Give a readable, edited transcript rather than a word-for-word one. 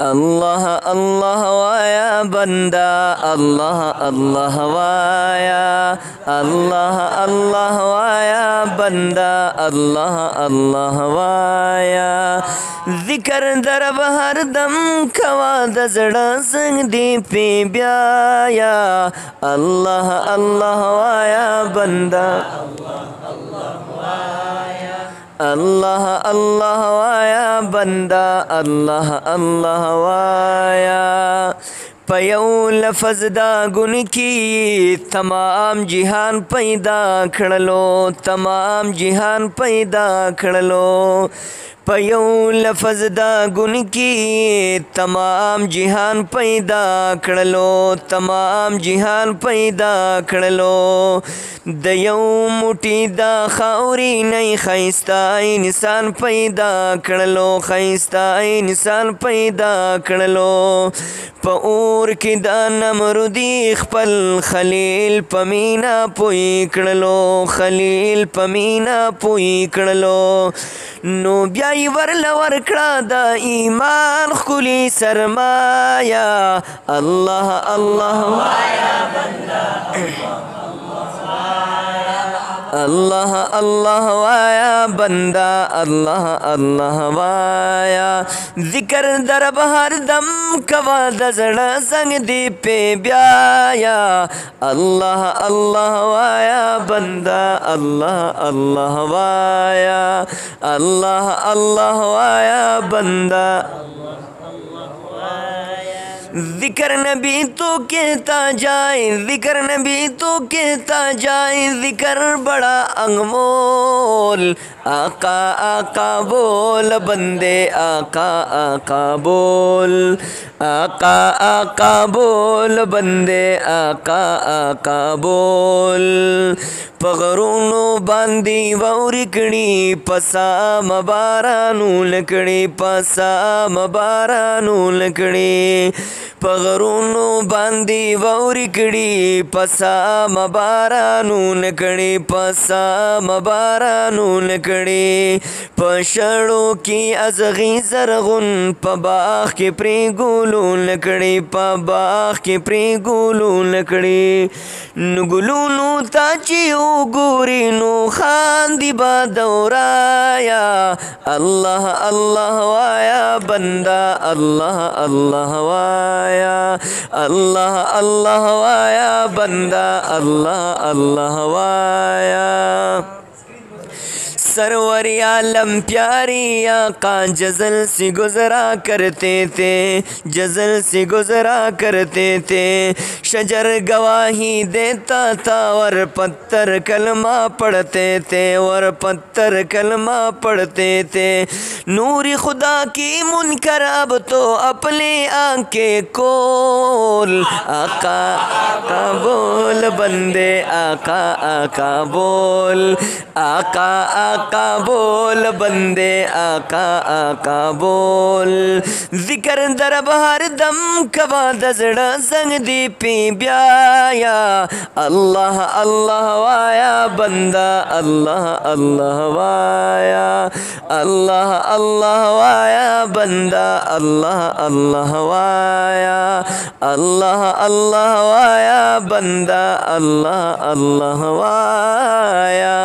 अल्लाह अल्लाह via बंदा अल्लाह अल्लाह via अल्लाह अल्लाह via बंदा अल्लाह अल्लाह via ज़िक्र दरब हर दम खवा दजड़ा संग दी पे ब्याया अल्लाह अल्लाह वाया बंदा अल्लाह अल्लाह वाया बंदा अल्लाह अल्लाह वाया पयौ लफ़ज़ दा गुन की तमाम जिहान पैदा खड़लो तमाम जिहान पैदा खड़लो पयौ लफ़ज़ दा गुन की तमाम जिहान पैदा खड़लो तमाम जिहान पैदा खड़लो दयौ मुठी दा खाउरी नई खैस्ता इंसान पैदा खड़लो खैस्ता इंसान पैदा खड़लो पऊर की दा नमरुदी खपल खलील पमीना पुई कड़लो खलील पमीना पुई कड़लो नो ब्याई वरलवर कड़ा दा ईमान खुली सरमाया अल्लाह अल्लाह वाया बंदा अल्लाह अल्लाह वाया बंदा अल्लाह अल्लाह वाया ज़िक्र दरब हर दम कवा दजड़ा संग दी पे ब्याया अल्लाह अल्लाह वाया बंदा अल्लाह अल्लाह वाया अल्लाह अल्लाह वाया बंदा ज़िक्र नबी तो कहता जाए ज़िक्र नबी तो कहता जाए ज़िक्र बड़ा अंगमोल आका आका बोल बंदे आका आका बोल आका आका बोल बंदे आका आका बोल पगरूनो बांदी वौरिकड़ी पसा मबारानू लकड़ी पसा मबारानू लकड़ी पगरूनो बांदी वौरिकड़ी पसा मबारानू लकड़ी पसा मबारानू लकड़ी पशड़ों की अज़गी ज़रगुन पबाख के प्री गुलू लकड़ी पबाख के प्री गुलू लकड़ी नुगुलूनू ताची गुरी नु खान दिबा दौराया अल्लाह अल्लाह वाया बंदा अल्लाह अल्लाह वाया अल्लाह अल्लाह वाया बंदा अल्लाह अल्लाह वाया सरवर आलम प्यारी आका जज़ल से गुज़रा करते थे जज़ल से गुज़रा करते थे शजर गवाही देता था और पत्थर कलमा पढ़ते थे और पत्थर कलमा पढ़ते थे नूरी खुदा की मुनकर अब तो अपने आंखें खोल आका आका बोल बंदे आका आका बोल आका आका बोल बंदे आका आका बोल ज़िक्र दरब हर दम कवा दजड़ा संग दी पी ब्याया अल्लाह अल्लाह वाया बंदा अल्लाह अल्लाह वाया अल्लाह अल्लाह वाया बंदा अल्लाह अल्लाह वाया अल्लाह अल्लाह वाया बंदा अल्लाह अल्लाह वाया।